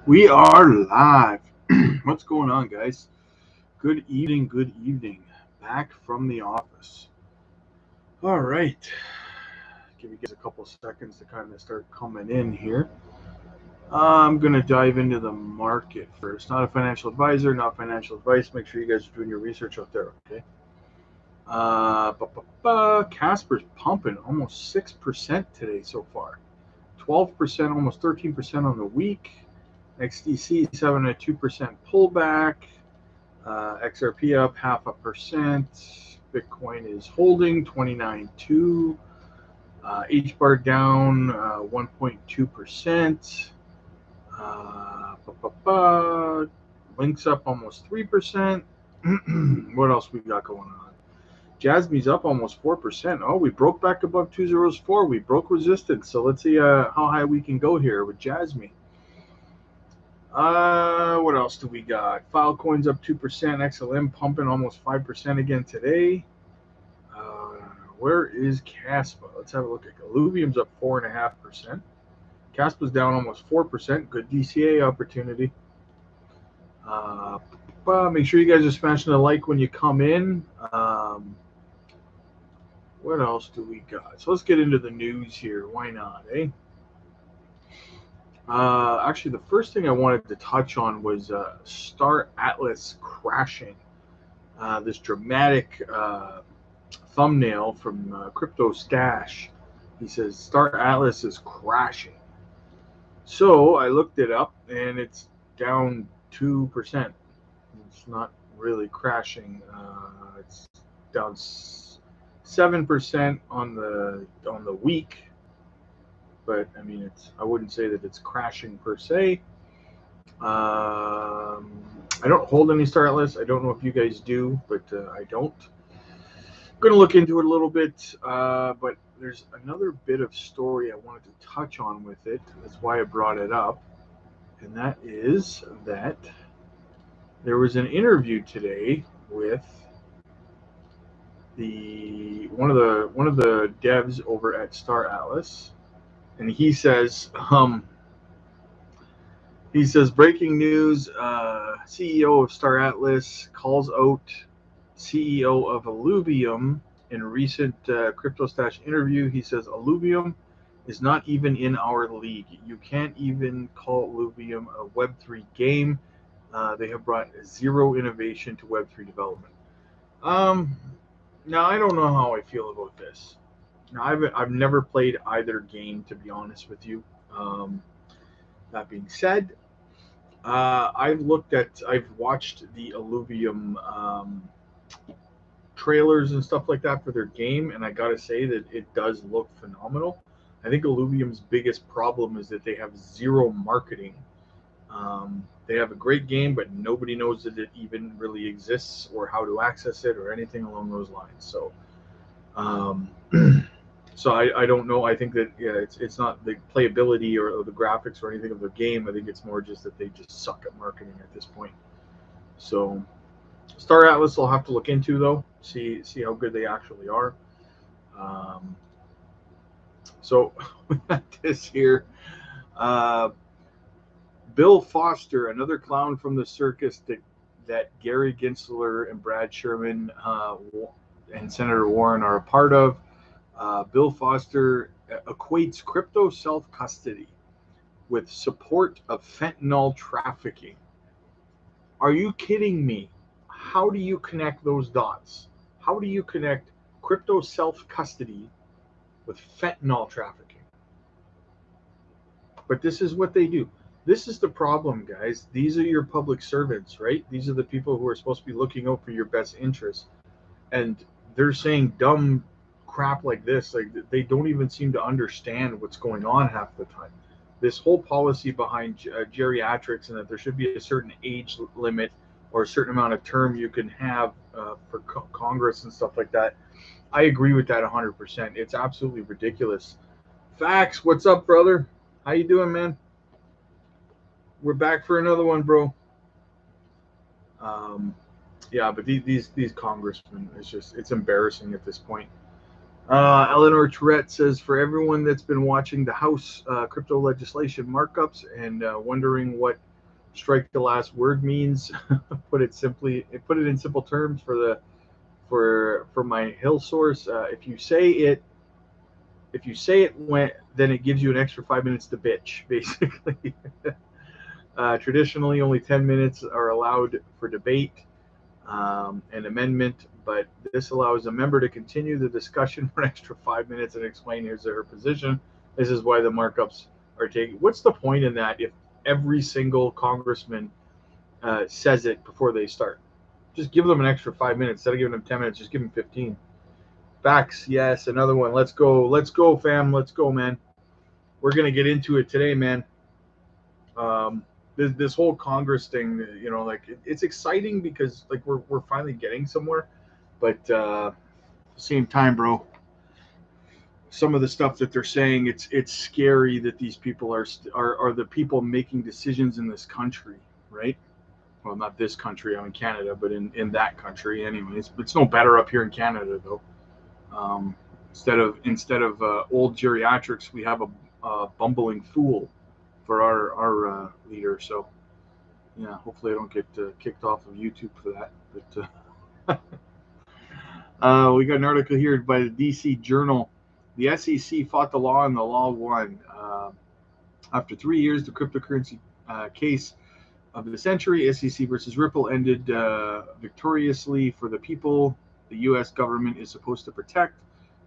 We are live. What's going on, guys? Good evening, good evening. Back from the office. All right. Give you guys a couple seconds to kind of start coming in here. I'm going to dive into the market first. Not a financial advisor, not financial advice. Make sure you guys are doing your research out there, okay? Casper's pumping almost 6% today so far. 12%, almost 13% on the week. XDC 7.2% pullback. XRP up 0.5%. Bitcoin is holding 29.2. HBAR down 1.2%. Links up almost 3%. What else we got going on? Jasmy's up almost 4%. Oh, we broke back above 204. We broke resistance. So let's see how high we can go here with Jasmy. What else do we got? Filecoin's up 2%. XLM pumping almost 5% again today. Where is Caspa? Let's have a look at Alluvium's up 4.5%. Caspa's down almost 4%. Good DCA opportunity. Make sure you guys are smashing a like when you come in. What else do we got? So let's get into the news here. Why not, eh? Actually, the first thing I wanted to touch on was Star Atlas crashing. This dramatic thumbnail from Crypto Stash. He says Star Atlas is crashing. So I looked it up, and it's down 2%. It's not really crashing. It's down 7% on the week. But I mean, I wouldn't say that it's crashing per se. I don't hold any Star Atlas. I don't know if you guys do, but I don't. I'm going to look into it a little bit, but there's another bit of story I wanted to touch on with it. That's why I brought it up, and that is that there was an interview today with one of the devs over at Star Atlas. And he says, breaking news, CEO of Star Atlas calls out CEO of Alluvium in a recent Crypto Stash interview. He says, Alluvium is not even in our league. You can't even call Alluvium a Web3 game. They have brought zero innovation to Web3 development. Now, I don't know how I feel about this. Now, I've never played either game, to be honest with you. That being said, I've watched the Alluvium trailers and stuff like that for their game, and I gotta say that it does look phenomenal. I think Alluvium's biggest problem is that they have zero marketing. They have a great game, but nobody knows that it even really exists or how to access it or anything along those lines. So. So I don't know. I think that it's not the playability or the graphics or anything of their game. I think it's more just that they just suck at marketing at this point. So Star Atlas I'll have to look into, though, see how good they actually are. So we got this here. Bill Foster, another clown from the circus that Gary Gensler and Brad Sherman and Senator Warren are a part of. Bill Foster equates crypto self-custody with support of fentanyl trafficking. Are you kidding me? How do you connect those dots? How do you connect crypto self-custody with fentanyl trafficking? But this is what they do. This is the problem, guys. These are your public servants, right? These are the people who are supposed to be looking out for your best interests. And they're saying dumb crap like this. Like, they don't even seem to understand what's going on half the time. This whole policy behind geriatrics, and that there should be a certain age limit or a certain amount of term you can have for Congress and stuff like that. I agree with that 100%. It's absolutely ridiculous. Facts, what's up, brother? How you doing, man? We're back for another one, bro. Yeah, but these congressmen, it's embarrassing at this point. Eleanor Tourette says, for everyone that's been watching the House crypto legislation markups and wondering what strike the last word means. Put it in simple terms for my hill source. If you say it when, then it gives you an extra 5 minutes to bitch, basically. Traditionally, only 10 minutes are allowed for debate and amendment, but this allows a member to continue the discussion for an extra 5 minutes and explain his or her position. This is why the markups are taken. What's the point in that if every single congressman says it before they start? Just give them an extra 5 minutes. Instead of giving them 10 minutes, just give them 15. Facts, yes, another one. Let's go, fam. Let's go, man. We're gonna get into it today, man. This whole Congress thing, like it's exciting because like we're finally getting somewhere, but at the same time, bro, some of the stuff that they're saying, it's scary that these people are the people making decisions in this country, right? Well, not this country, I'm in Canada, but in that country, anyways. It's no better up here in Canada, though. Instead of old geriatrics, we have a bumbling fool for our leader. So yeah, hopefully I don't get kicked off of YouTube for that. But we got an article here by the DC Journal. The SEC fought the law and the law won. After 3 years, the cryptocurrency case of the century, SEC versus Ripple, ended victoriously for the people the U.S. government is supposed to protect,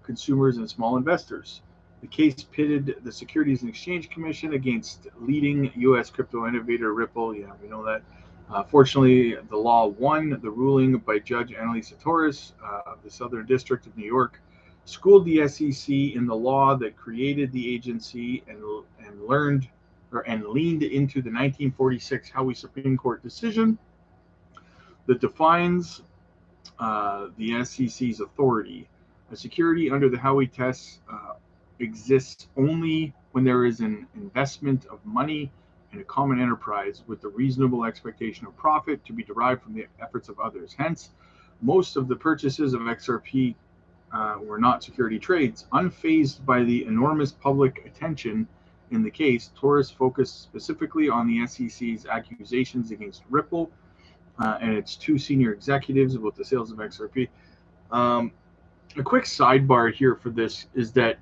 consumers and small investors. The case pitted the Securities and Exchange Commission against leading U.S. crypto innovator Ripple. Yeah, we know that. Fortunately, the law won. The ruling by Judge Annalisa Torres of the Southern District of New York schooled the SEC in the law that created the agency and leaned into the 1946 Howey Supreme Court decision that defines the SEC's authority. A security under the Howey test exists only when there is an investment of money in a common enterprise with the reasonable expectation of profit to be derived from the efforts of others. Hence, most of the purchases of XRP were not security trades. Unfazed by the enormous public attention in the case, Torres focused specifically on the SEC's accusations against Ripple and its two senior executives about the sales of XRP. A quick sidebar here for this is that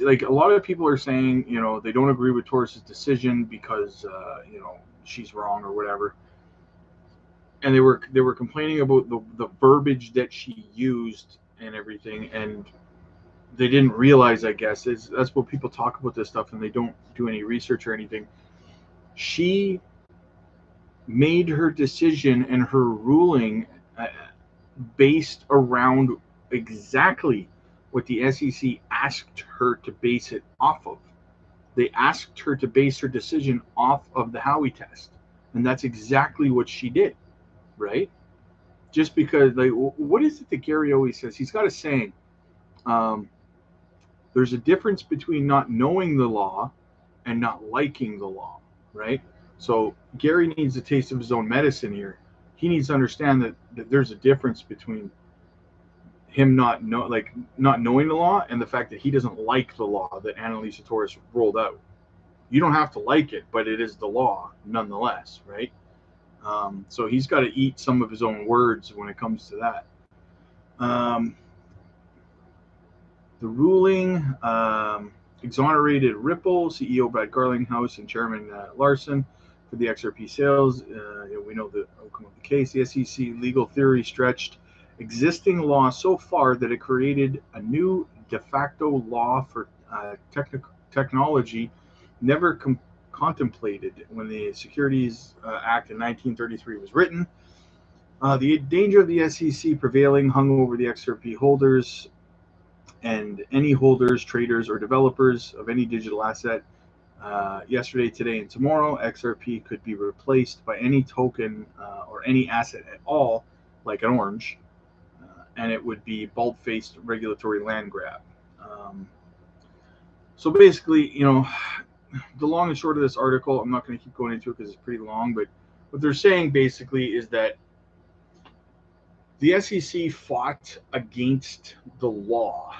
like a lot of people are saying, they don't agree with Torres' decision because she's wrong or whatever, and they were complaining about the verbiage that she used and everything, and they didn't realize, I guess, that's what people talk about this stuff and they don't do any research or anything. She made her decision and her ruling based around exactly what the SEC asked her to base it off of. They asked her to base her decision off of the Howey test, and that's exactly what she did, right? Just because, like, what is it that Gary always says? He's got a saying. There's a difference between not knowing the law and not liking the law, right? So Gary needs a taste of his own medicine here. He needs to understand that there's a difference between him not knowing the law and the fact that he doesn't like the law that Annalisa Torres rolled out. You don't have to like it, but it is the law nonetheless, right? So he's got to eat some of his own words when it comes to that. The ruling exonerated Ripple, CEO Brad Garlinghouse, and Chairman Larson for the XRP sales. We know the outcome of the case. The SEC legal theory stretched existing law so far that it created a new de facto law for technology never contemplated when the Securities Act in 1933 was written. The danger of the SEC prevailing hung over the XRP holders and any holders, traders, or developers of any digital asset. Yesterday, today, and tomorrow, XRP could be replaced by any token or any asset at all, like an orange, and it would be bald-faced regulatory land grab. So basically, the long and short of this article, I'm not going to keep going into it because it's pretty long, but what they're saying basically is that the SEC fought against the law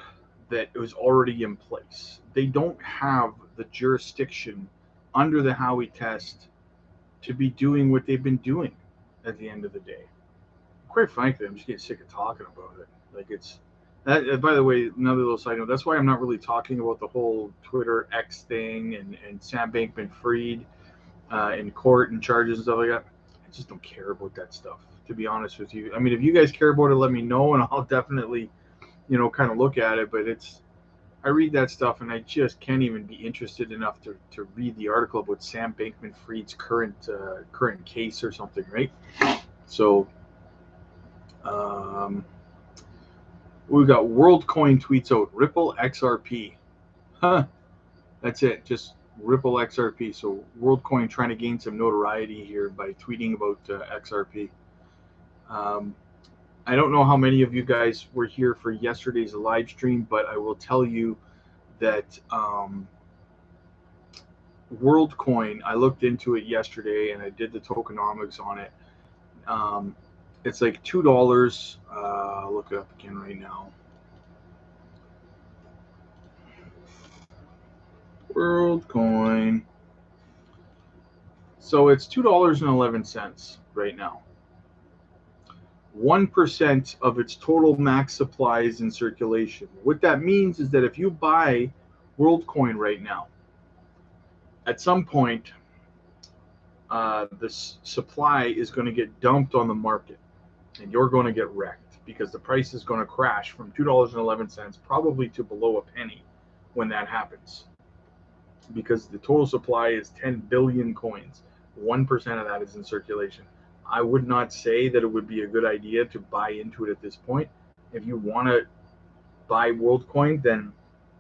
that was already in place. They don't have the jurisdiction under the Howey test to be doing what they've been doing at the end of the day. Quite frankly, I'm just getting sick of talking about it. Like it's that. By the way, another little side note. That's why I'm not really talking about the whole Twitter X thing and Sam Bankman-Fried in court and charges and stuff like that. I just don't care about that stuff, to be honest with you. I mean, if you guys care about it, let me know, and I'll definitely, kind of look at it. But I read that stuff, and I just can't even be interested enough to read the article about Sam Bankman-Fried's current case or something, right? So, we got WorldCoin tweets out Ripple XRP. Huh? That's it. Just Ripple XRP. So WorldCoin trying to gain some notoriety here by tweeting about XRP. I don't know how many of you guys were here for yesterday's live stream, but I will tell you that WorldCoin, I looked into it yesterday and I did the tokenomics on it. It's like $2. I'll look it up again right now. WorldCoin. So it's $2.11 right now. 1% of its total max supply is in circulation. What that means is that if you buy WorldCoin right now, at some point, the supply is going to get dumped on the market, and you're going to get wrecked because the price is going to crash from $2.11 probably to below a penny when that happens. Because the total supply is 10 billion coins. 1% of that is in circulation. I would not say that it would be a good idea to buy into it at this point. If you want to buy WorldCoin, then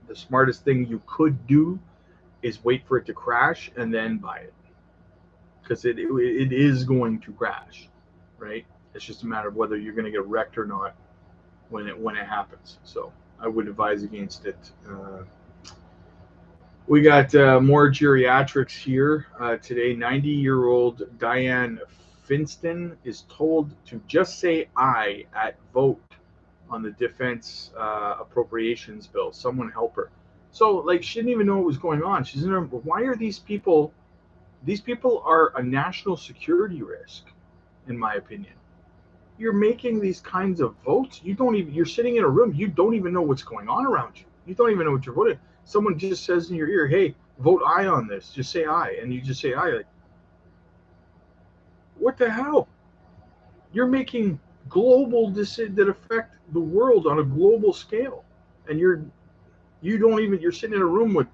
the smartest thing you could do is wait for it to crash and then buy it. Because it is going to crash, right? It's just a matter of whether you're going to get wrecked or not when it happens. So I would advise against it. We got more geriatrics here today. 90-year-old Diane Finston is told to just say aye at vote on the defense appropriations bill. Someone help her. So, like, she didn't even know what was going on. She's in her. Why are these people? These people are a national security risk, in my opinion. You're making these kinds of votes. You're sitting in a room. You don't even know what's going on around you. You don't even know what you're voting. Someone just says in your ear, "Hey, vote aye on this." Just say aye, and you just say aye. Like, what the hell? You're making global decisions that affect the world on a global scale, and you're sitting in a room with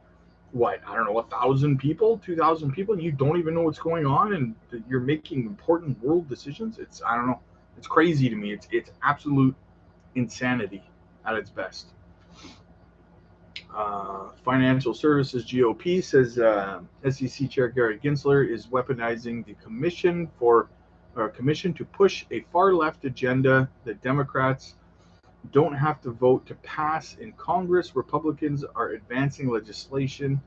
what, I don't know, 1,000 people, 2,000 people. You don't even know what's going on, and you're making important world decisions. I don't know. It's crazy to me. It's absolute insanity at its best. Financial Services GOP says SEC Chair Gary Gensler is weaponizing the commission to push a far left agenda that Democrats don't have to vote to pass in Congress. Republicans are advancing legislation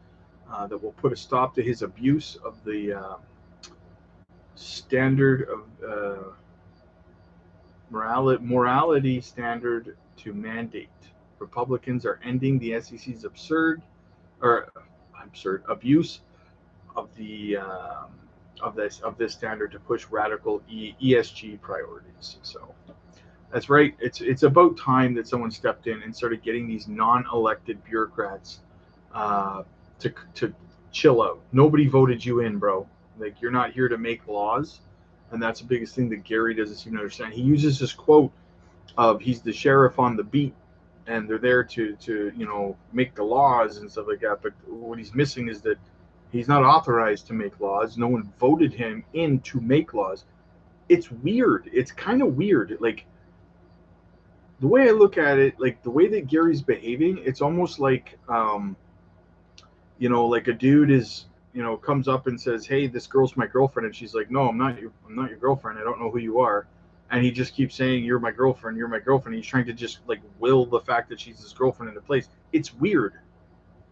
that will put a stop to his abuse of the standard of morality standard to mandate. Republicans are ending the SEC's absurd abuse of this standard to push radical ESG priorities. So that's right. It's about time that someone stepped in and started getting these non-elected bureaucrats to chill out. Nobody voted you in, bro. Like, you're not here to make laws, and that's the biggest thing that Gary doesn't seem to understand. He uses this quote of he's the sheriff on the beat, and they're there to make the laws and stuff like that. But what he's missing is that he's not authorized to make laws. No one voted him in to make laws. It's weird. It's kind of weird. Like, the way I look at it, like the way that Gary's behaving, it's almost like, like a dude is, comes up and says, "Hey, this girl's my girlfriend," and she's like, "No, I'm not your girlfriend. I don't know who you are." And he just keeps saying, "You're my girlfriend. You're my girlfriend." He's trying to just like will the fact that she's his girlfriend into place. It's weird,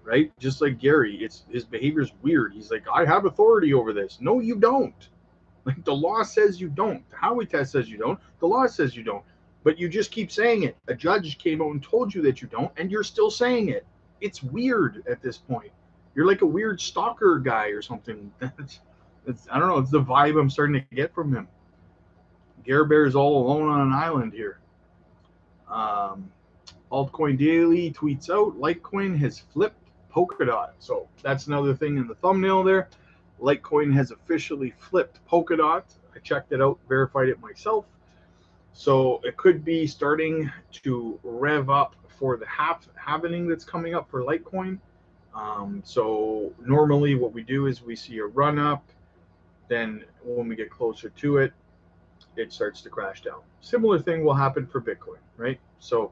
right? Just like Gary, his behavior's weird. He's like, "I have authority over this." No, you don't. Like, the law says you don't. The Howey test says you don't. The law says you don't. But you just keep saying it. A judge came out and told you that you don't, and you're still saying it. It's weird at this point. You're like a weird stalker guy or something. I don't know. It's the vibe I'm starting to get from him. Gare Bear is all alone on an island here. Altcoin Daily tweets out Litecoin has flipped Polkadot. So that's another thing in the thumbnail there. Litecoin has officially flipped Polkadot. I checked it out, verified it myself. So it could be starting to rev up for the halvening that's coming up for Litecoin. So normally what we do is we see a run up, then when we get closer to it, it starts to crash down. Similar thing will happen for Bitcoin, right? So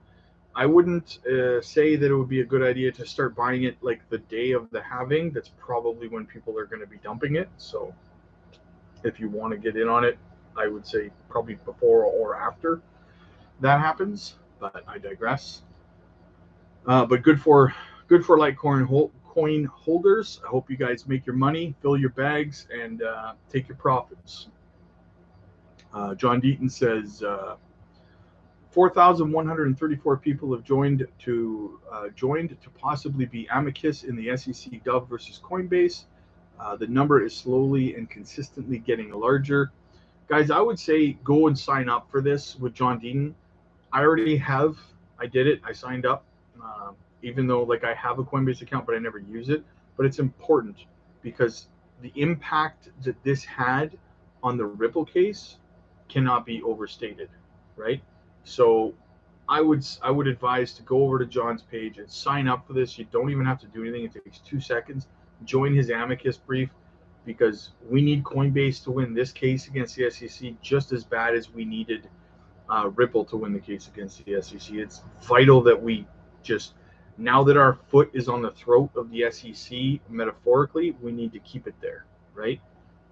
I wouldn't say that it would be a good idea to start buying it like the day of the halving. That's probably when people are going to be dumping it. So if you want to get in on it, I would say probably before or after that happens. But I digress. But good for Litecoin coin holders. I hope you guys make your money, fill your bags, and take your profits. John Deaton says 4,134 people have joined to possibly be amicus in the SEC Dove versus Coinbase. The number is slowly and consistently getting larger. Guys, I would say go and sign up for this with John Deaton. I already have. I did it. I signed up. Even though like I have a Coinbase account, but I never use it. But it's important because the impact that this had on the Ripple case cannot be overstated, right? So I would advise to go over to John's page and sign up for this. You don't even have to do anything. It takes 2 seconds. Join his amicus brief because we need Coinbase to win this case against the SEC just as bad as we needed Ripple to win the case against the SEC. It's vital that we just, now that our foot is on the throat of the SEC, metaphorically, we need to keep it there, right?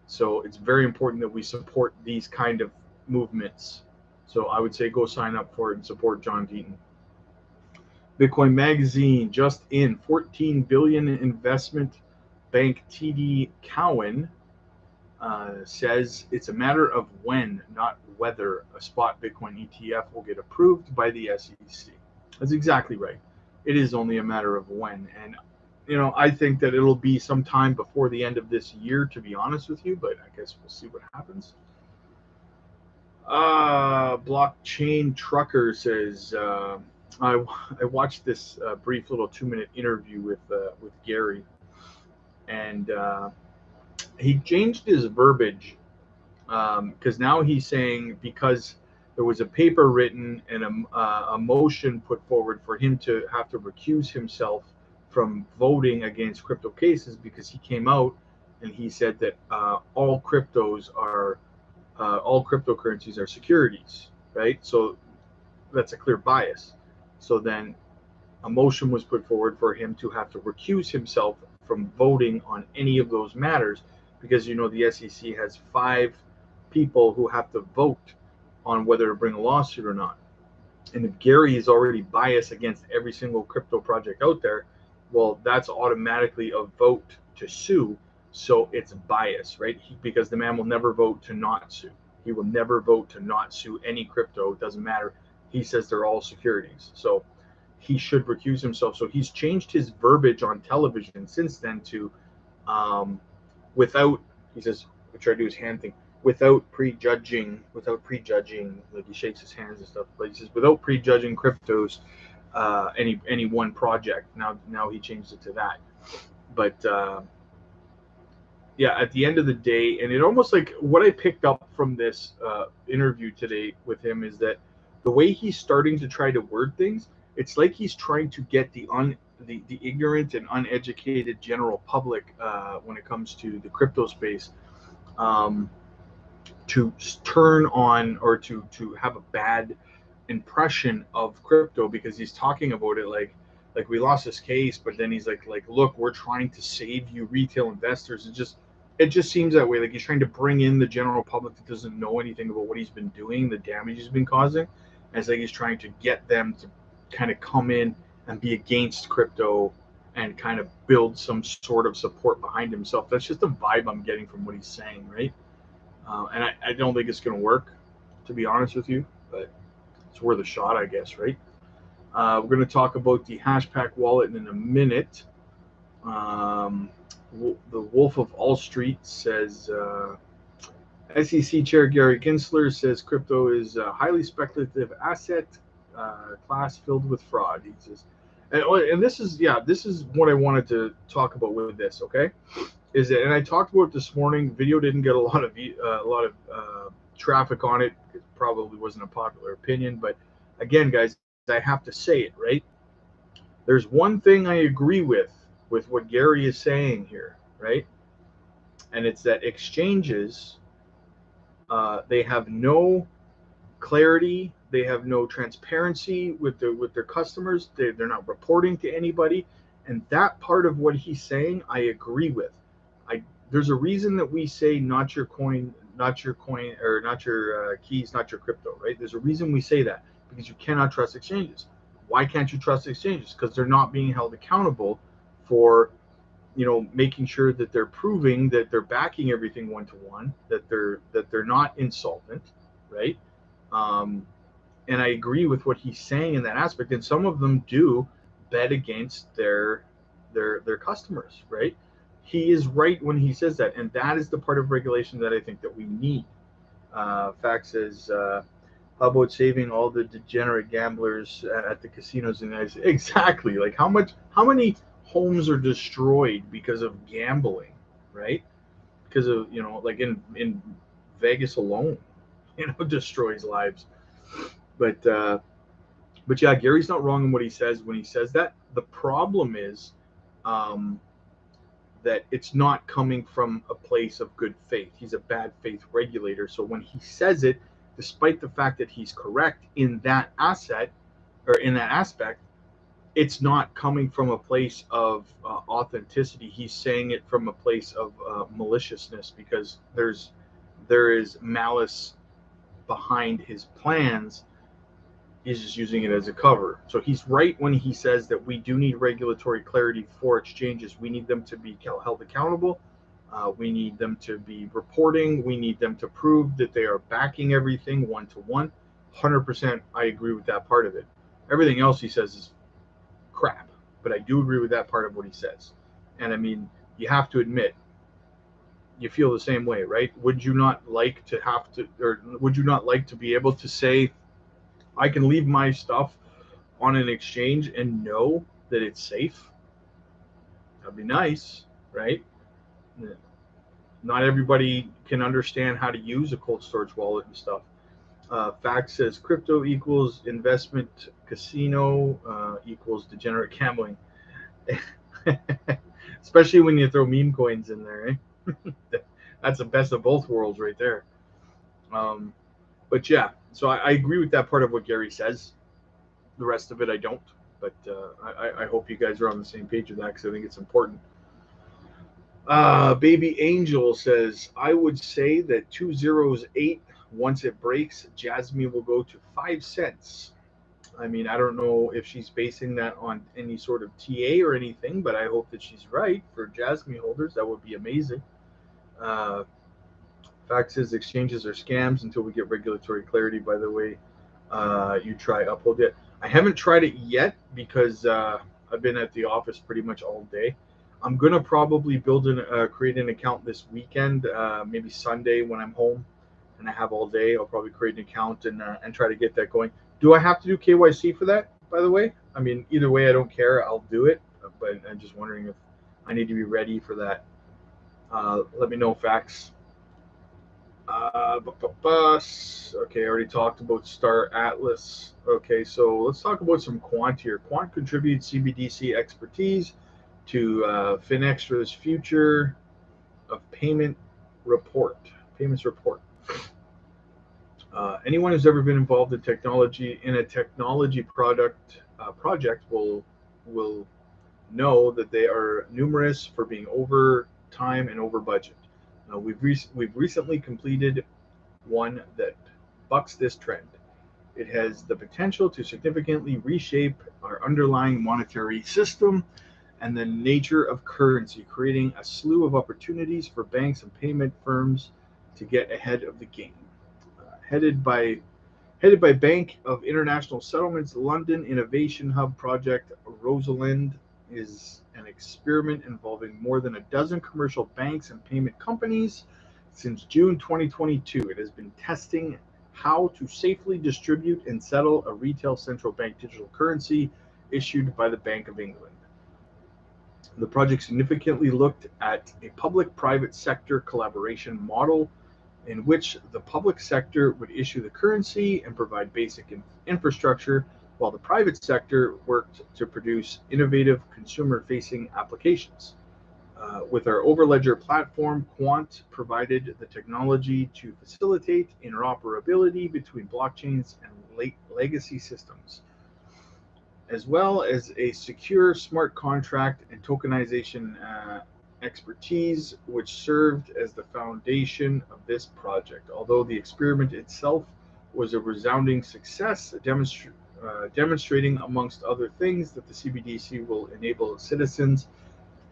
So it's very important that we support these kind of movements. So I would say go sign up for it and support John Deaton. Bitcoin Magazine just in, 14 billion investment bank TD Cowen says it's a matter of when, not whether, a spot Bitcoin ETF will get approved by the SEC. That's exactly right. It is only a matter of when. And, you know, I think that it'll be sometime before the end of this year, to be honest with you, but I guess we'll see what happens. Blockchain Trucker says, I watched this brief little 2-minute interview with Gary, and he changed his verbiage because now he's saying because there was a paper written and a motion put forward for him to have to recuse himself from voting against crypto cases because he came out and he said that all cryptocurrencies are securities, right? So that's a clear bias. So then a motion was put forward for him to have to recuse himself from voting on any of those matters because, you know, the SEC has 5 people who have to vote on whether to bring a lawsuit or not. And if Gary is already biased against every single crypto project out there, well, that's automatically a vote to sue. So it's bias, right? Because the man will never vote to not sue. He will never vote to not sue any crypto. It doesn't matter. He says they're all securities. So he should recuse himself. So he's changed his verbiage on television since then to without, he says, I try to do his hand thing, without prejudging, like he shakes his hands and stuff, but he says without prejudging cryptos, any one project. Now he changed it to that. But yeah, at the end of the day, and it almost like what I picked up from this interview today with him is that the way he's starting to try to word things, it's like he's trying to get the ignorant and uneducated general public when it comes to the crypto space to turn on or to have a bad impression of crypto because he's talking about it like we lost this case, but then he's like look, we're trying to save you retail investors. It just seems that way, like he's trying to bring in the general public that doesn't know anything about what he's been doing, the damage he's been causing, and it's like he's trying to get them to kind of come in and be against crypto and kind of build some sort of support behind himself. That's just the vibe I'm getting from what he's saying, right? And I don't think it's going to work, to be honest with you, but it's worth a shot, I guess, right? We're going to talk about the Hashpack wallet in a minute. The Wolf of All Street says, SEC Chair Gary Gensler says crypto is a highly speculative asset class filled with fraud. He says, and this is what I wanted to talk about with this. Okay, is it? And I talked about it this morning. Video didn't get a lot of traffic on it. It probably wasn't a popular opinion, but again, guys, I have to say it, right? There's one thing I agree with what Gary is saying here, right? And it's that exchanges, they have no clarity, they have no transparency with their customers. They're not reporting to anybody, and that part of what he's saying, I agree with. There's a reason that we say not your coin, or not your keys, not your crypto, right? There's a reason we say that, because you cannot trust exchanges. Why can't you trust exchanges? Because they're not being held accountable for, making sure that they're proving that they're backing everything one-to-one, that they're not insolvent, right? And I agree with what he's saying in that aspect. And some of them do bet against their customers, right? He is right when he says that, and that is the part of regulation that I think that we need. Fact says, how about saving all the degenerate gamblers at the casinos in the United States? Exactly. Like how many homes are destroyed because of gambling, right? Because of, like in Vegas alone, destroys lives. But yeah, Gary's not wrong in what he says when he says that. The problem is that it's not coming from a place of good faith. He's a bad faith regulator. So when he says it, despite the fact that he's correct in that asset or in that aspect, it's not coming from a place of authenticity. He's saying it from a place of maliciousness, because there is malice behind his plans. He's just using it as a cover. So he's right when he says that we do need regulatory clarity for exchanges. We need them to be held accountable. We need them to be reporting. We need them to prove that they are backing everything one-to-one. 100%, I agree with that part of it. Everything else he says is crap, but I do agree with that part of what he says. And I mean, you have to admit, you feel the same way, right? Would you not like to have to, or would you not like to be able to say, I can leave my stuff on an exchange and know that it's safe? That'd be nice, right? Not everybody can understand how to use a cold storage wallet and stuff. Fact says crypto equals investment, casino equals degenerate gambling. Especially when you throw meme coins in there, eh? That's the best of both worlds right there. But yeah, so I agree with that part of what Gary says. The rest of it I don't. But I hope you guys are on the same page with that, because I think it's important. Baby Angel says, I would say that 208, once it breaks, Jasmine will go to 5 cents. I mean, I don't know if she's basing that on any sort of TA or anything, but I hope that she's right. For Jasmine holders, that would be amazing. Fact says exchanges are scams until we get regulatory clarity. By the way, you try Uphold yet? I haven't tried it yet, because I've been at the office pretty much all day. I'm gonna probably create an account this weekend, maybe Sunday when I'm home and I have all day. I'll probably create an account and try to get that going. Do I have to do KYC for that, by the way? I mean, either way, I don't care. I'll do it, but I'm just wondering if I need to be ready for that. Let me know, facts. Okay, I already talked about Star Atlas. Okay, so let's talk about some quant here. Quant contributes CBDC expertise to Finextra's future of payments report. Anyone who's ever been involved in a technology project will know that they are numerous for being over time and over budget. Now, we've recently completed one that bucks this trend. It has the potential to significantly reshape our underlying monetary system and the nature of currency, creating a slew of opportunities for banks and payment firms to get ahead of the game. Headed by Bank of International Settlements London Innovation Hub project, Rosalind is an experiment involving more than a dozen commercial banks and payment companies. Since June 2022, it has been testing how to safely distribute and settle a retail central bank digital currency issued by the Bank of England. The project significantly looked at a public-private sector collaboration model in which the public sector would issue the currency and provide basic infrastructure, while the private sector worked to produce innovative consumer-facing applications. With our Overledger platform, Quant provided the technology to facilitate interoperability between blockchains and legacy systems, as well as a secure smart contract and tokenization expertise, which served as the foundation of this project. Although the experiment itself was a resounding success, demonstrating, amongst other things, that the CBDC will enable citizens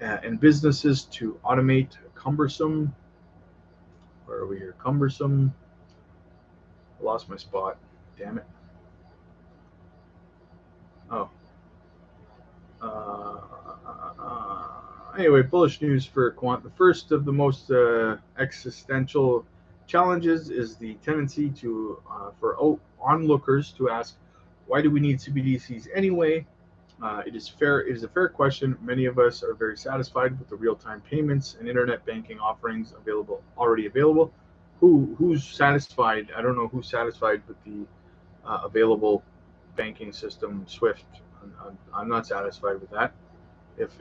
and businesses to automate cumbersome. Where are we here? Cumbersome. I lost my spot. Damn it. Oh. Anyway, bullish news for Quant. The first of the most existential challenges is the tendency for onlookers to ask, why do we need CBDCs anyway? It is a fair question. Many of us are very satisfied with the real-time payments and internet banking offerings already available. Who's satisfied? I don't know who's satisfied with the available banking system, SWIFT. I'm not satisfied with that. If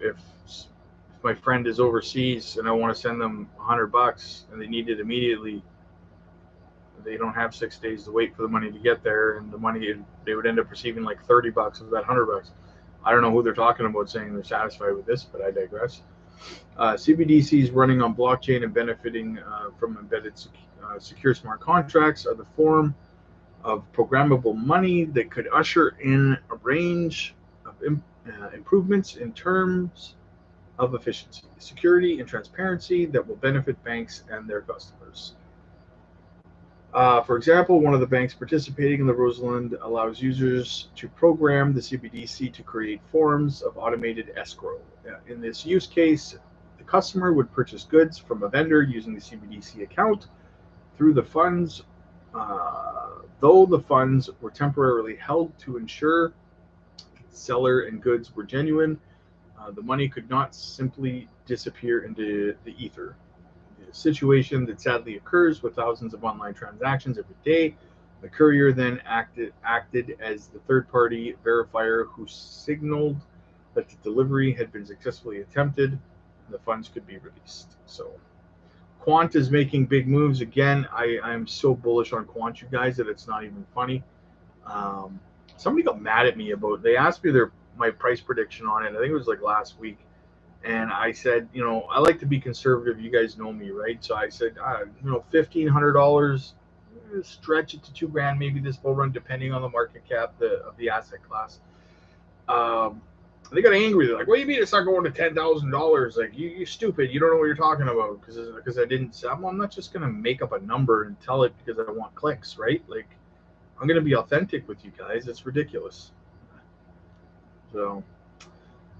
my friend is overseas and I want to send them $100 and they need it immediately, they don't have 6 days to wait for the money to get there, and the money they would end up receiving like $30 of that $100. I don't know who they're talking about saying they're satisfied with this, but I digress. CBDCs running on blockchain and benefiting from embedded secure smart contracts are the form of programmable money that could usher in a range of improvements in terms of efficiency, security, and transparency that will benefit banks and their customers. For example, one of the banks participating in the Rosalind allows users to program the CBDC to create forms of automated escrow. In this use case, the customer would purchase goods from a vendor using the CBDC account through the funds, though the funds were temporarily held to ensure the seller and goods were genuine. The money could not simply disappear into the ether. A situation that sadly occurs with thousands of online transactions every day. The courier then acted as the third-party verifier who signaled that the delivery had been successfully attempted and the funds could be released. So Quant is making big moves again. I'm so bullish on Quant, you guys, that it's not even funny. Somebody got mad at me about, they asked me my price prediction on it. I think it was like last week. And I said, I like to be conservative. You guys know me, right? So I said, $1,500, stretch it to $2,000, maybe this bull run, depending on the market cap of the asset class. They got angry. They're like, "What do you mean it's not going to $10,000? Like, you stupid. You don't know what you're talking about." Because I didn't say, I'm not just gonna make up a number and tell it because I want clicks, right? Like, I'm gonna be authentic with you guys. It's ridiculous. So.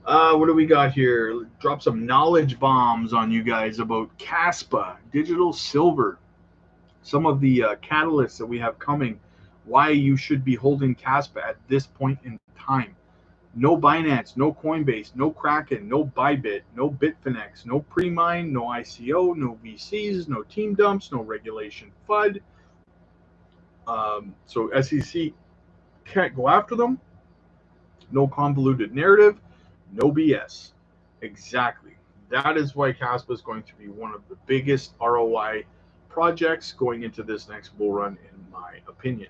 What do we got here? Drop some knowledge bombs on you guys about Caspa, digital silver. Some of the catalysts that we have coming, why you should be holding Caspa at this point in time. No Binance, no Coinbase, no Kraken, no Bybit, no Bitfinex, no Premine, no ICO, no VCs, no team dumps, no regulation FUD. So SEC can't go after them. No convoluted narrative. No BS. Exactly. That is why Caspa is going to be one of the biggest ROI projects going into this next bull run, in my opinion.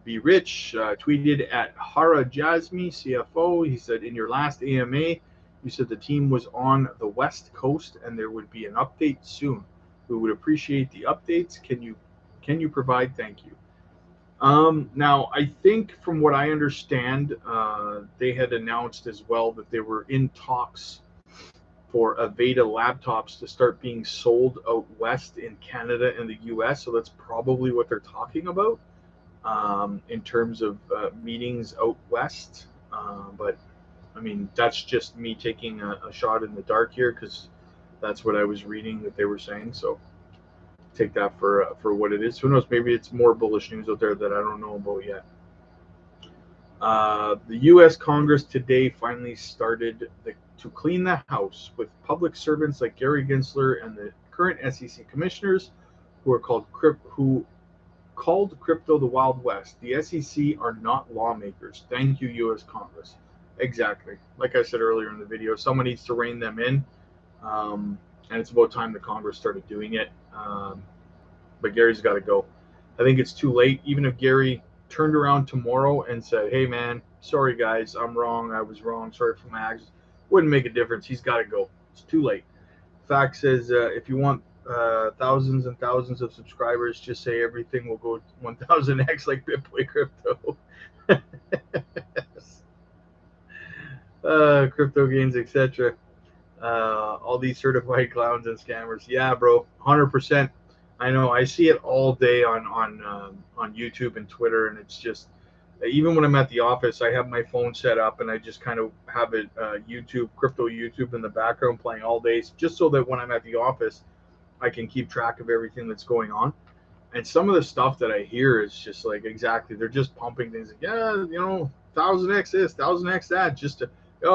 Be Rich tweeted at Hara Jasmi, CFO. He said, in your last AMA, you said the team was on the West Coast and there would be an update soon. We would appreciate the updates. Can you provide? Thank you. Now, I think from what I understand, they had announced as well that they were in talks for Aveda laptops to start being sold out west in Canada and the US. So that's probably what they're talking about in terms of meetings out west. But I mean, that's just me taking a shot in the dark here because that's what I was reading that they were saying. So take that for what it is. Who knows? Maybe it's more bullish news out there that I don't know about yet. The U.S. Congress today finally started to clean the house with public servants like Gary Gensler and the current SEC commissioners, who are called crypto the Wild West. The SEC are not lawmakers. Thank you, U.S. Congress. Exactly. Like I said earlier in the video, someone needs to rein them in, and it's about time the Congress started doing it. But Gary's got to go. I think it's too late. Even if Gary turned around tomorrow and said, "Hey, man, sorry guys, I'm wrong. I was wrong. Sorry for my actions," wouldn't make a difference. He's got to go. It's too late. Fact says, if you want thousands and thousands of subscribers, just say everything will go 1000x like BitBoy Crypto. Crypto gains, etc. All these certified clowns and scammers. Yeah, bro, 100%. I know. I see it all day on YouTube and Twitter, and it's just, even when I'm at the office, I have my phone set up and I just kind of have it crypto YouTube in the background playing all day, just so that when I'm at the office, I can keep track of everything that's going on. And some of the stuff that I hear is just like, exactly, they're just pumping things like, yeah, 1000x this, 1000x that, just to,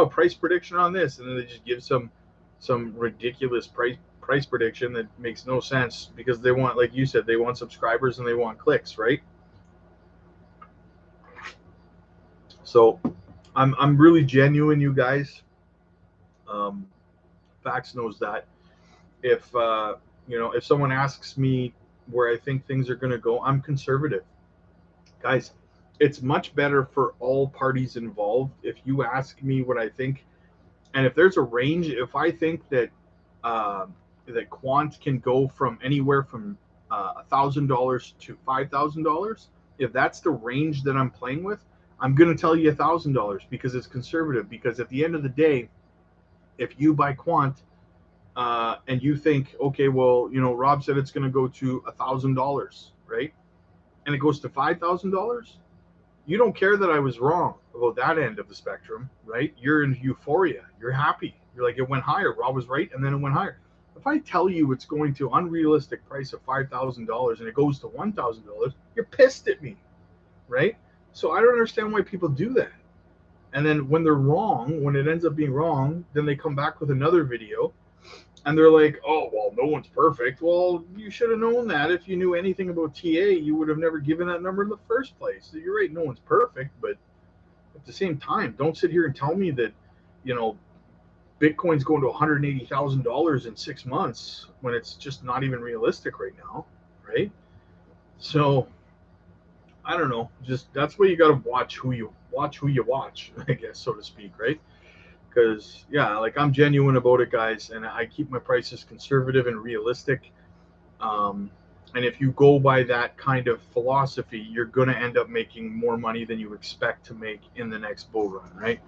price prediction on this, and then they just give some ridiculous price prediction that makes no sense because they want, like you said, they want subscribers and they want clicks, right? So I'm really genuine, you guys. Fax knows that. If if someone asks me where I think things are going to go, I'm conservative, guys. It's much better for all parties involved if you ask me what I think, and if there's a range, if I think that that quant can go from anywhere from $1,000 to $5,000, if that's the range that I'm playing with, I'm going to tell you $1,000 because it's conservative. Because at the end of the day, if you buy quant and you think, okay, well, Rob said it's going to go to $1,000, right? And it goes to $5,000. You don't care that I was wrong about that end of the spectrum, right? You're in euphoria. You're happy. You're like, it went higher. Rob was right, and then it went higher. If I tell you it's going to unrealistic price of $5,000 and it goes to $1,000, you're pissed at me, right? So I don't understand why people do that. And then when they're wrong, when it ends up being wrong, then they come back with another video and they're like, oh, well, no one's perfect. Well, you should have known that. If you knew anything about TA, you would have never given that number in the first place. So you're right, no one's perfect. But at the same time, don't sit here and tell me that, Bitcoin's going to $180,000 in 6 months when it's just not even realistic right now, right? So I don't know. Just that's why you got to watch who you watch, I guess, so to speak, right? Because like I'm genuine about it, guys, and I keep my prices conservative and realistic. And if you go by that kind of philosophy, you're going to end up making more money than you expect to make in the next bull run, right?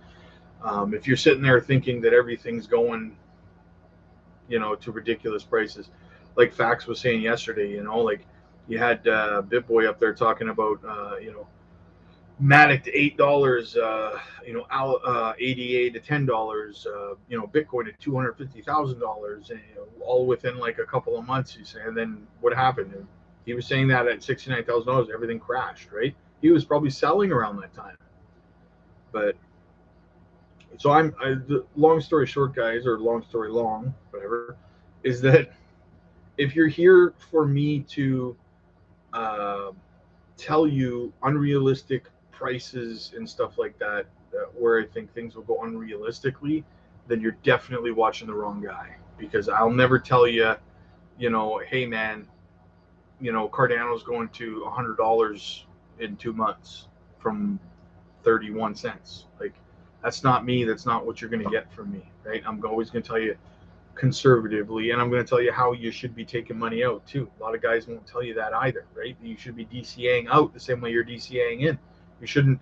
If you're sitting there thinking that everything's going, to ridiculous prices, like Fax was saying yesterday, like you had BitBoy up there talking about, Matic to $8, ADA to $10, Bitcoin at $250,000, and all within like a couple of months. You say, and then what happened? And he was saying that at $69,000, everything crashed, right? He was probably selling around that time. But so long story short, guys, or long story long, whatever, is that if you're here for me to tell you unrealistic prices and stuff like that, where I think things will go unrealistically, then you're definitely watching the wrong guy. Because I'll never tell you, hey man, Cardano's going to $100 in 2 months from 31 cents. Like, that's not me. That's not what you're going to get from me, right? I'm always going to tell you conservatively, and I'm going to tell you how you should be taking money out too. A lot of guys won't tell you that either, right? You should be DCAing out the same way you're DCAing in. You shouldn't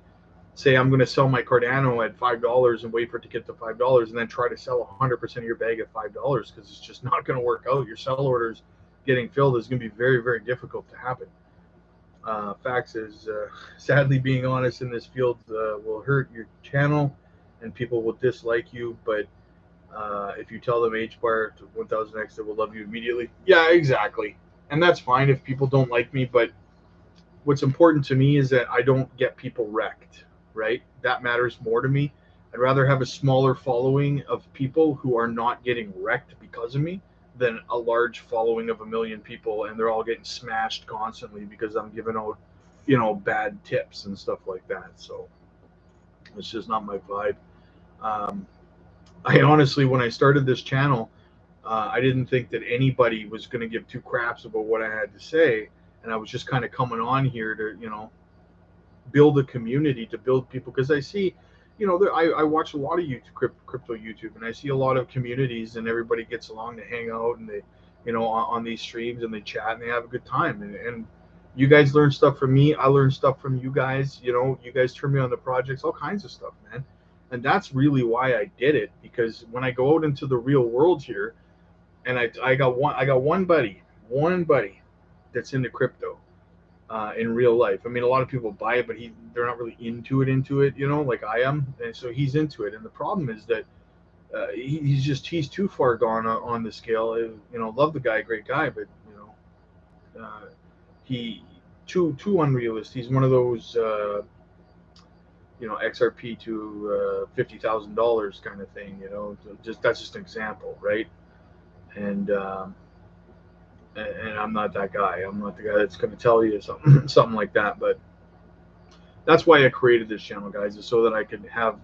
say, I'm going to sell my Cardano at $5 and wait for it to get to $5 and then try to sell 100% of your bag at $5, because it's just not going to work out. Your sell orders getting filled is going to be very, very difficult to happen. Fax is sadly, being honest in this field will hurt your channel and people will dislike you, but if you tell them H bar to 1000x, they will love you immediately. Yeah, exactly. And that's fine if people don't like me, but what's important to me is that I don't get people wrecked, right? That matters more to me. I'd rather have a smaller following of people who are not getting wrecked because of me than a large following of 1 million people and they're all getting smashed constantly because I'm giving out, bad tips and stuff like that. So it's just not my vibe. Um, I honestly, when I started this channel, I didn't think that anybody was going to give two craps about what I had to say, and I was just kind of coming on here to, build a community, to build people, because I see, I watch a lot of YouTube, crypto YouTube, and I see a lot of communities, and everybody gets along to hang out, and they, on these streams, and they chat, and they have a good time, and you guys learn stuff from me. I learn stuff from you guys. You guys turn me on the projects, all kinds of stuff, man. And that's really why I did it, because when I go out into the real world here, and I got one buddy that's into crypto in real life. I mean, a lot of people buy it, but they're not really into it, like I am, and so he's into it. And the problem is that he's too far gone on the scale. Love the guy, great guy, but he too unrealistic. He's one of those XRP to $50,000 kind of thing. That's just an example, right? And and I'm not that guy. I'm not the guy that's going to tell you something like that. But that's why I created this channel, guys, is so that I could have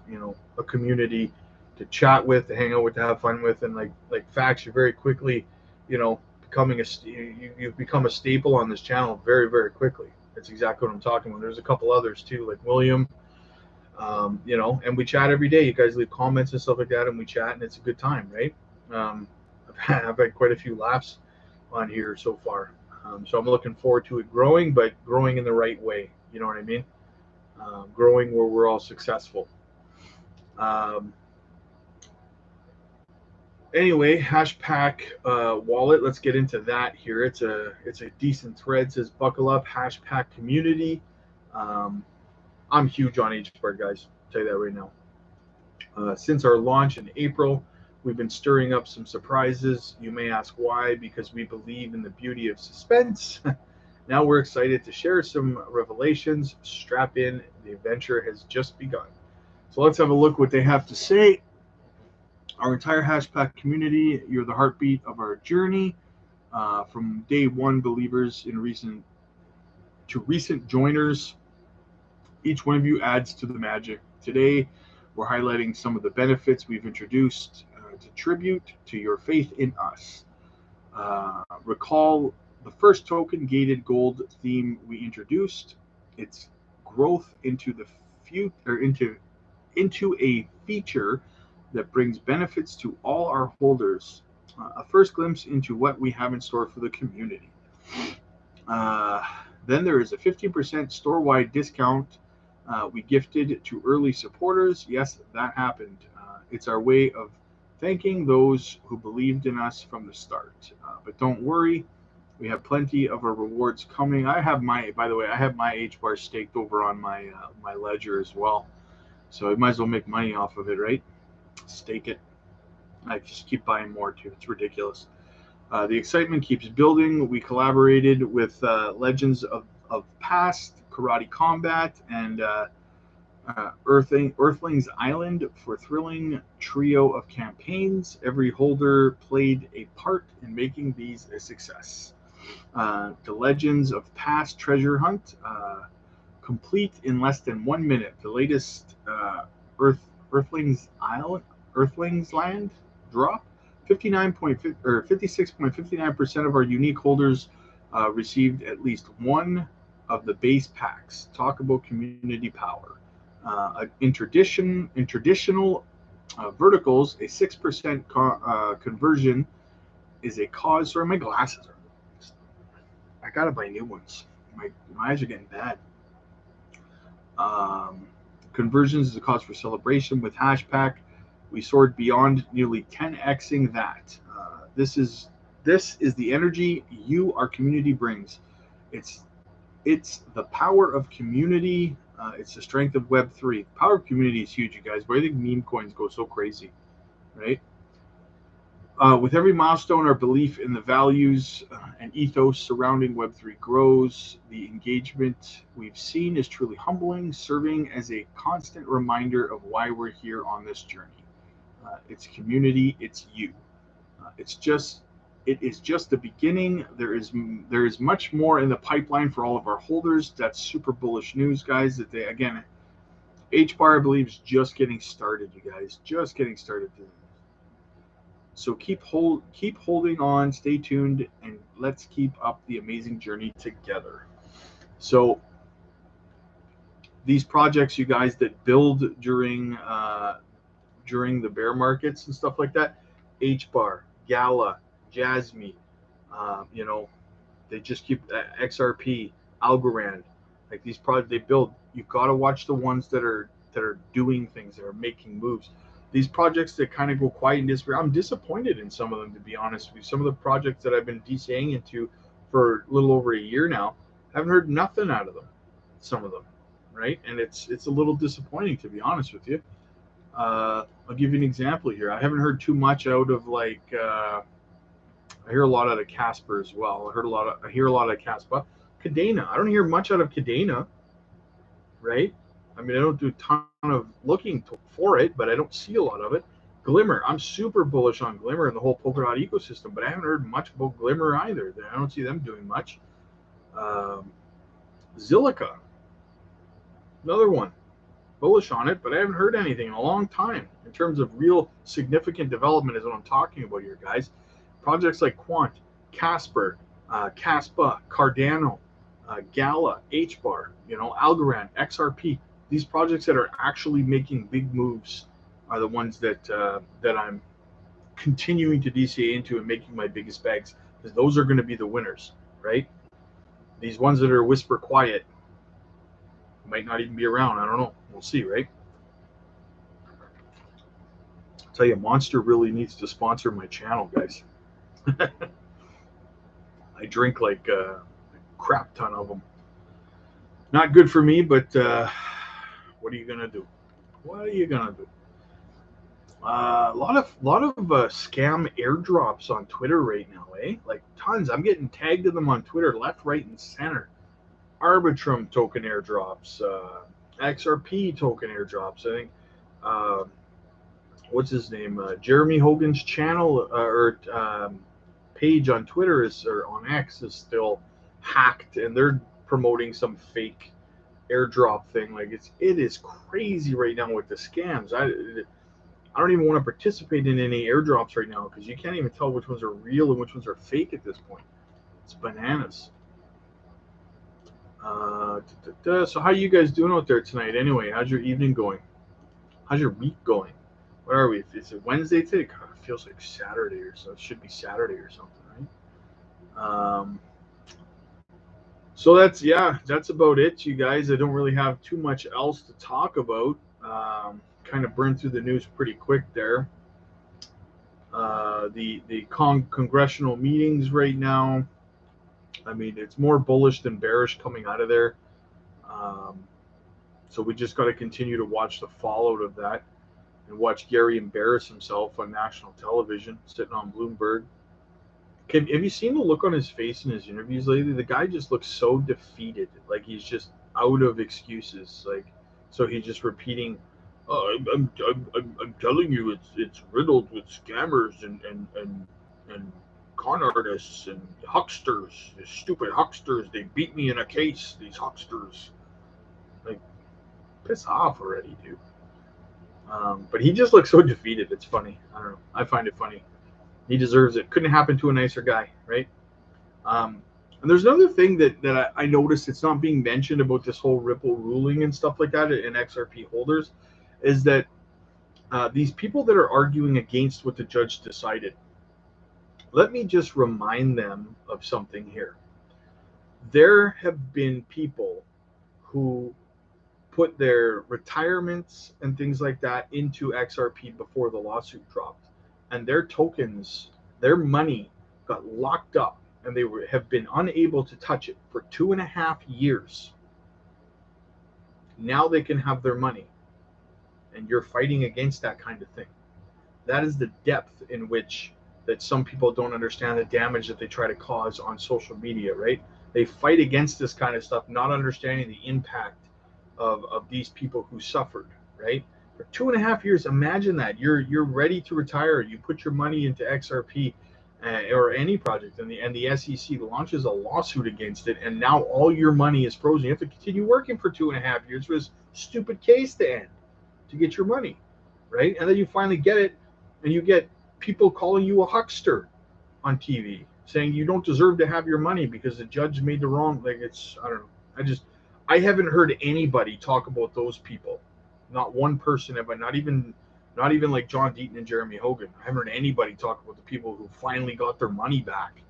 a community to chat with, to hang out with, to have fun with, and like facts, you're very quickly, becoming you've become a staple on this channel very, very quickly. That's exactly what I'm talking about. There's a couple others too, like William. And we chat every day. You guys leave comments and stuff like that, and we chat, and it's a good time, right? I've had quite a few laughs on here so far. So I'm looking forward to it growing, but growing in the right way. You know what I mean? Growing where we're all successful. Anyway, Hashpack wallet. Let's get into that here. It's a decent thread. It says buckle up, Hashpack community. I'm huge on HBAR, guys. I'll tell you that right now. Since our launch in April, we've been stirring up some surprises. You may ask why, because we believe in the beauty of suspense. Now we're excited to share some revelations. Strap in, the adventure has just begun. So let's have a look what they have to say. Our entire Hashpack community, you're the heartbeat of our journey. From day one, believers in recent joiners, each one of you adds to the magic. Today, we're highlighting some of the benefits we've introduced to tribute to your faith in us. Recall the first token gated gold theme we introduced. Its growth into the into a feature that brings benefits to all our holders. A first glimpse into what we have in store for the community. Then there is a 15% store-wide discount we gifted to early supporters. Yes, that happened. It's our way of thanking those who believed in us from the start. But don't worry, we have plenty of our rewards coming. I have my HBAR staked over on my my ledger as well. So I might as well make money off of it, right? Stake it. I just keep buying more too. It's ridiculous. The excitement keeps building. We collaborated with Legends of Past, Karate Combat, and Earthlings Island for thrilling trio of campaigns. Every holder played a part in making these a success. The Legends of Past treasure hunt, complete in less than 1 minute. The latest Earthlings Land drop. 56.59% of our unique holders received at least one of the base packs. Talk about community power. In traditional verticals, a 6% conversion is a cause. Sorry, my glasses are. I gotta buy new ones. My eyes are getting bad. Conversions is a cause for celebration. With Hashpack, we soared beyond, nearly 10xing that. This is the energy you, our community, brings. It's the power of community. It's the strength of Web3. The power of community is huge, you guys. Why do you think meme coins go so crazy, right? With every milestone, our belief in the values and ethos surrounding Web3 grows. The engagement we've seen is truly humbling, serving as a constant reminder of why we're here on this journey. It's community, it's you. It is just the beginning. There is much more in the pipeline for all of our holders. That's super bullish news, guys. That they, again, HBAR, I believe, is just getting started, you guys. Just getting started. So keep holding on, stay tuned, and let's keep up the amazing journey together. So these projects, you guys, that build during the bear markets and stuff like that, HBAR, Gala, Jasmine, they just keep XRP, Algorand, like these projects they build. You've got to watch the ones that are doing things, that are making moves. These projects that kind of go quiet and disappear, I'm disappointed in some of them, to be honest with you. Some of the projects that I've been DCAing into for a little over a year now, I haven't heard nothing out of them. Some of them, right? And it's a little disappointing, to be honest with you. I'll give you an example here. I haven't heard too much out of I hear a lot out of Casper as well. I hear a lot of Casper. Cadena. I don't hear much out of Cadena, right? I mean, I don't do a ton of looking for it, but I don't see a lot of it. Glimmer. I'm super bullish on Glimmer and the whole Polkadot ecosystem, but I haven't heard much about Glimmer either. I don't see them doing much. Zilliqa. Another one. Bullish on it, but I haven't heard anything in a long time in terms of real significant development is what I'm talking about here, guys. Projects like Quant, Casper, Caspa, Cardano, Gala, HBAR, Algorand, XRP. These projects that are actually making big moves are the ones that I'm continuing to DCA into and making my biggest bags, because those are going to be the winners, right? These ones that are whisper quiet might not even be around. I don't know. We'll see, right? I'll tell you, Monster really needs to sponsor my channel, guys. I drink like a crap ton of them. Not good for me, but what are you gonna do? What are you gonna do? A lot of scam airdrops on Twitter right now, eh? Like tons. I'm getting tagged to them on Twitter, left, right, and center. Arbitrum token airdrops, XRP token airdrops. I think what's his name? Jeremy Hogan's channel or page on Twitter or on X is still hacked, and they're promoting some fake airdrop thing. Like it is crazy right now with the scams. I don't even want to participate in any airdrops right now because you can't even tell which ones are real and which ones are fake at this point. It's bananas. So how you guys doing out there tonight anyway? How's your evening going? How's your week going? Where are we? Is it Wednesday today? God, it feels like Saturday or so. It should be Saturday or something, right? So that's about it, you guys. I don't really have too much else to talk about. Kind of burned through the news pretty quick there. The congressional meetings right now, I mean, it's more bullish than bearish coming out of there. So we just got to continue to watch the fallout of that and watch Gary embarrass himself on national television, sitting on Bloomberg. Have you seen the look on his face in his interviews lately? The guy just looks so defeated, like he's just out of excuses. Like, so he's just repeating, oh, I'm telling you, it's riddled with scammers and con artists and hucksters, the stupid hucksters. They beat me in a case. These hucksters, like, piss off already, dude. But he just looks so defeated. It's funny. I don't know. I find it funny. He deserves it. Couldn't happen to a nicer guy, right? And there's another thing that I noticed it's not being mentioned about this whole Ripple ruling and stuff like that in XRP holders, is that these people that are arguing against what the judge decided, let me just remind them of something here. There have been people who put their retirements and things like that into XRP before the lawsuit dropped, and their tokens, their money got locked up, and they have been unable to touch it for 2.5 years. Now they can have their money, and you're fighting against that kind of thing. That is the depth in which that some people don't understand the damage that they try to cause on social media, right? They fight against this kind of stuff, not understanding the impact of these people who suffered, right? For 2.5 years, imagine that. You're ready to retire. You put your money into XRP or any project, and the SEC launches a lawsuit against it, and now all your money is frozen. You have to continue working for 2.5 years for this stupid case to end to get your money, right? And then you finally get it, and you get people calling you a huckster on TV, saying you don't deserve to have your money because the judge made the wrong. Like, it's, I don't know. I haven't heard anybody talk about those people. Not one person, but not even like John Deaton and Jeremy Hogan. I haven't heard anybody talk about the people who finally got their money back,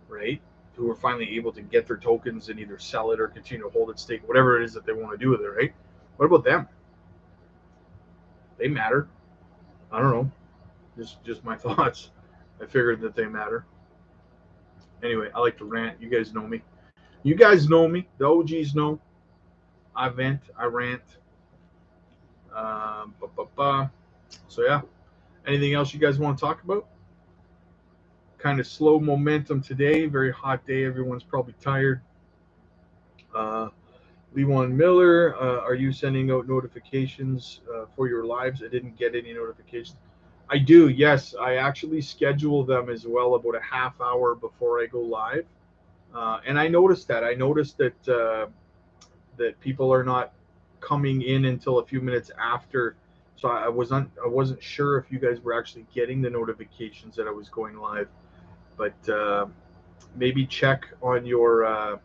right? Who were finally able to get their tokens and either sell it or continue to hold it, stake, whatever it is that they want to do with it, right? What about them? They matter. I don't know. Just my thoughts. I figured that they matter. Anyway, I like to rant. You guys know me. You guys know me. The OGs know. I vent. I rant. So yeah. Anything else you guys want to talk about? Kind of slow momentum today. Very hot day. Everyone's probably tired. Lewan Miller, are you sending out notifications for your lives? I didn't get any notifications. I do, yes. I actually schedule them as well about a half hour before I go live. And I noticed that. I noticed that that people are not coming in until a few minutes after. So I wasn't sure if you guys were actually getting the notifications that I was going live. But maybe check on your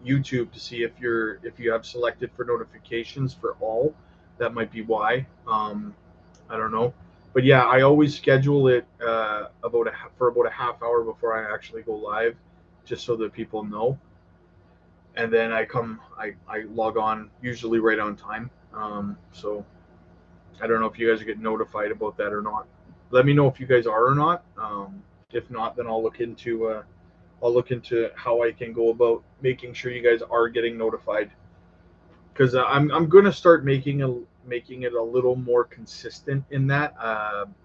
YouTube to see if you have selected for notifications for all. That might be why. I don't know, but yeah, I always schedule it for about a half hour before I actually go live, just so that people know. And then I log on usually right on time. So I don't know if you guys are getting notified about that or not. Let me know if you guys are or not. If not, then I'll look into how I can go about making sure you guys are getting notified. Because I'm gonna start making it a little more consistent in that.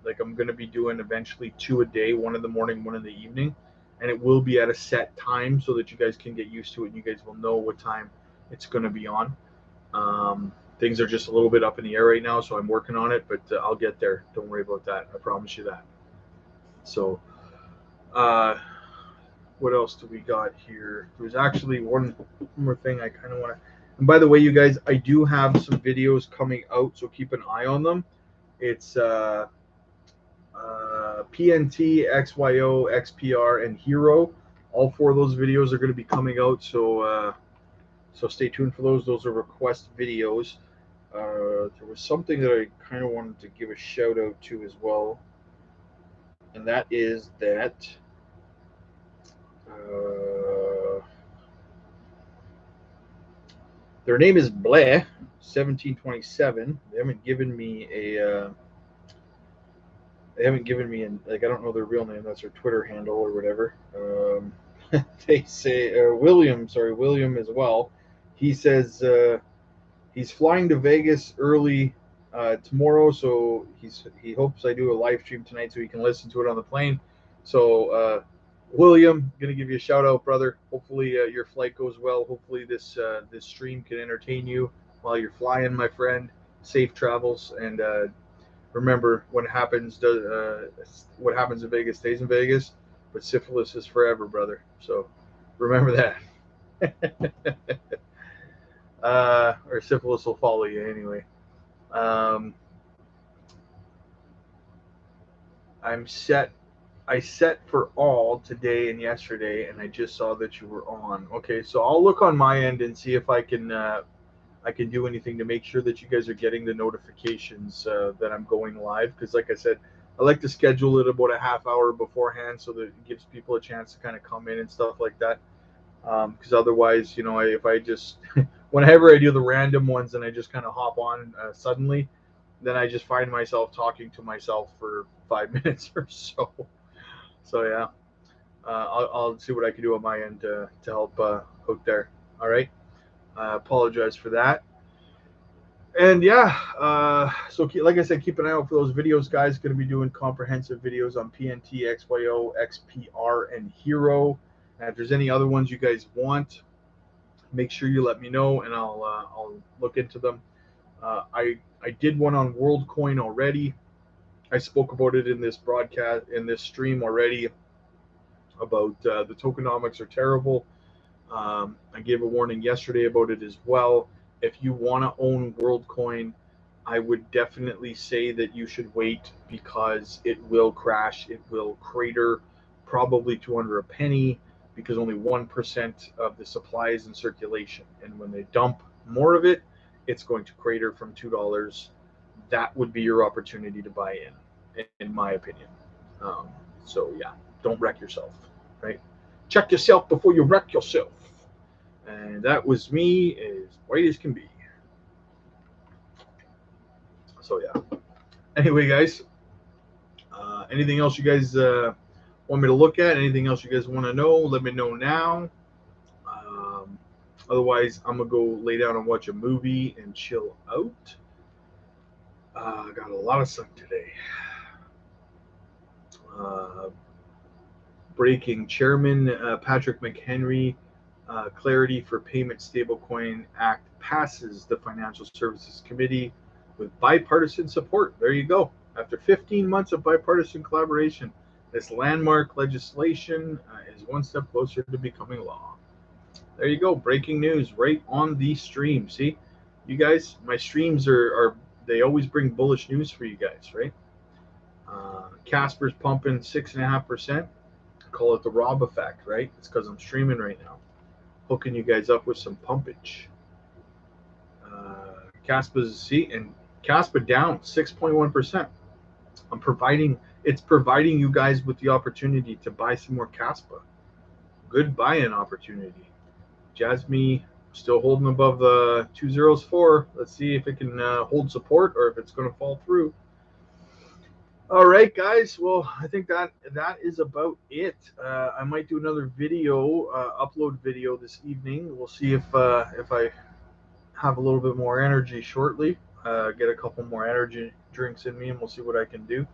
Like, I'm gonna be doing eventually 2 a day, 1 in the morning, 1 in the evening, and it will be at a set time so that you guys can get used to it and you guys will know what time it's gonna be on. Things are just a little bit up in the air right now, so I'm working on it, but I'll get there. Don't worry about that. I promise you that. So, what else do we got here? There's actually one more thing I kind of want to. And by the way, you guys, I do have some videos coming out, so keep an eye on them. It's PNT, XYO, XPR, and Hero. All 4 of those videos are going to be coming out, so stay tuned for those. Those are request videos. There was something that I kind of wanted to give a shout out to as well, and that is that their name is Bleh 1727. They haven't given me I don't know their real name. That's their Twitter handle or whatever. They say William as well. He says he's flying to Vegas early tomorrow, so he hopes I do a live stream tonight so he can listen to it on the plane. So William, gonna give you a shout out, brother. Hopefully your flight goes well. Hopefully this stream can entertain you while you're flying, my friend. Safe travels, and remember, what happens in Vegas stays in Vegas, but syphilis is forever, brother. So remember that. Or syphilis will follow you anyway. I set for all today and yesterday, and I just saw that you were on. Okay, so I'll look on my end and see if I can do anything to make sure that you guys are getting the notifications that I'm going live. Because, like I said, I like to schedule it about a half hour beforehand so that it gives people a chance to kind of come in and stuff like that. Because otherwise, if I just whenever I do the random ones and I just kind of hop on suddenly, then I just find myself talking to myself for 5 minutes or so. So yeah, I'll see what I can do on my end to help out there. All right. I apologize for that. And yeah, so like I said, keep an eye out for those videos, guys. Going to be doing comprehensive videos on PNT, XYO, XPR, and Hero. And if there's any other ones you guys want, make sure you let me know, and I'll look into them. I did one on WorldCoin already. I spoke about it in this broadcast, in this stream already, about the tokenomics are terrible. I gave a warning yesterday about it as well. If you want to own WorldCoin, I would definitely say that you should wait, because it will crash. It will crater probably to under a penny, because only 1% of the supply is in circulation. And when they dump more of it, it's going to crater from $2. That would be your opportunity to buy in my opinion. So yeah, don't wreck yourself, right? Check yourself before you wreck yourself. And that was me, as white as can be. So yeah. Anyway, guys, anything else you guys want me to look at? Anything else you guys want to know? Let me know now. Otherwise, I'm gonna go lay down and watch a movie and chill out. I got a lot of sun today. Breaking: Chairman Patrick McHenry, clarity for Payment Stablecoin Act passes the Financial Services Committee with bipartisan support. There you go. After 15 months of bipartisan collaboration, this landmark legislation is one step closer to becoming law. There you go. Breaking news right on the stream. See, you guys, my streams are they always bring bullish news for you guys, right? Casper's pumping 6.5%. Call it the Rob effect, right? It's because I'm streaming right now, hooking you guys up with some pumpage. Caspa's see, and Caspa down 6.1%. It's providing you guys with the opportunity to buy some more Caspa. Good buy-in opportunity. Jasmine still holding above the 204. Let's see if it can hold support, or if it's going to fall through. All right, guys. Well, I think that is about it. I might do another video, upload video this evening. We'll see if I have a little bit more energy shortly. Get a couple more energy drinks in me, and we'll see what I can do.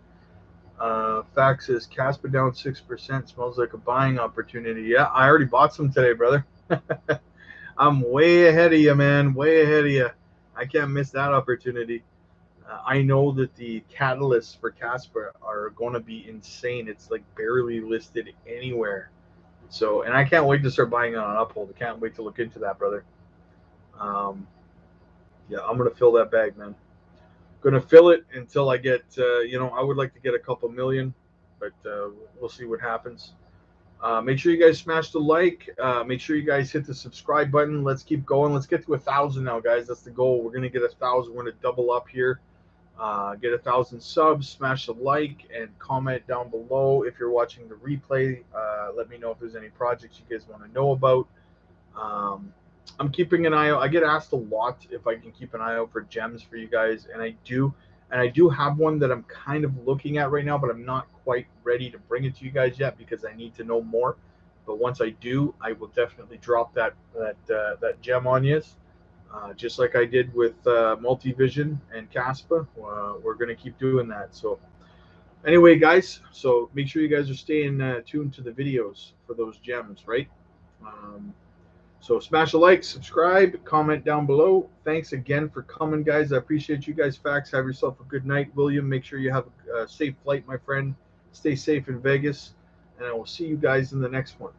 Fact says Casper down 6%. Smells like a buying opportunity. Yeah, I already bought some today, brother. I'm way ahead of you, man. Way ahead of you. I can't miss that opportunity. I know that the catalysts for Casper are going to be insane. It's like barely listed anywhere. So, and I can't wait to start buying it on Uphold. I can't wait to look into that, brother. Yeah, I'm going to fill that bag, man. Going to fill it until I get, I would like to get a couple million, but we'll see what happens. Make sure you guys smash the like. Make sure you guys hit the subscribe button. Let's keep going. Let's get to 1,000 now, guys. That's the goal. We're going to get 1,000. We're going to double up here. Get 1,000 subs, smash the like, and comment down below. If you're watching the replay, let me know if there's any projects you guys want to know about. I'm keeping an eye out. I get asked a lot if I can keep an eye out for gems for you guys, and I do. And I do have one that I'm kind of looking at right now, but I'm not quite ready to bring it to you guys yet, because I need to know more. But once I do, I will definitely drop that gem on you. Just like I did with Multivision and Caspa. We're going to keep doing that. So anyway, guys, so make sure you guys are staying tuned to the videos for those gems, right? So smash a like, subscribe, comment down below. Thanks again for coming, guys. I appreciate you guys. Facts. Have yourself a good night. William, make sure you have a safe flight, my friend. Stay safe in Vegas, and I will see you guys in the next one.